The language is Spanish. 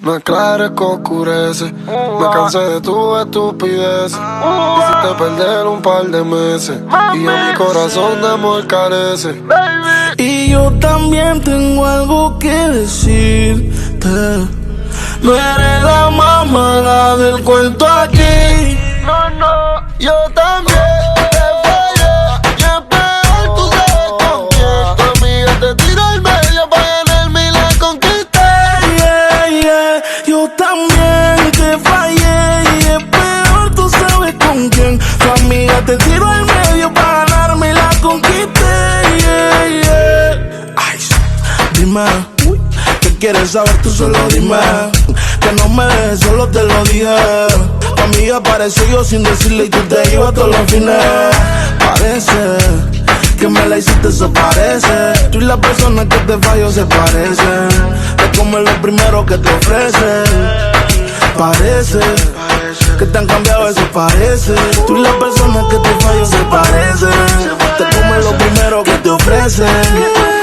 No aclares que oscurece. Me cansé de tu estupidez. Hiciste perder un par de meses. Y ya mi corazón de amor carece. Y yo también tengo algo que decirte. No eres la mamada del cuento aquí. No, no, yo también te fallé. Y es peor, tú sabes con quién. Tu amiga te tiró al medio para ganarme y la conquisté. Yeah. Yo también te fallé. Y es peor, tú sabes con quién. Tu amiga te tiró al medio para ganarme y la conquisté. Ay, dime, ¿qué quieres saber? Tú solo dime. Que no me dejes solo, te lo dije. Tu amiga apareció yo sin decirle y tú te ibas todos los fines. Parece que me la hiciste, eso parece. Tú y la persona que te falló se parecen. Te comes lo primero que te ofrecen. Parece que te han cambiado, eso parece. Tú y la persona que te falló se parecen. Te comes lo primero que te ofrecen.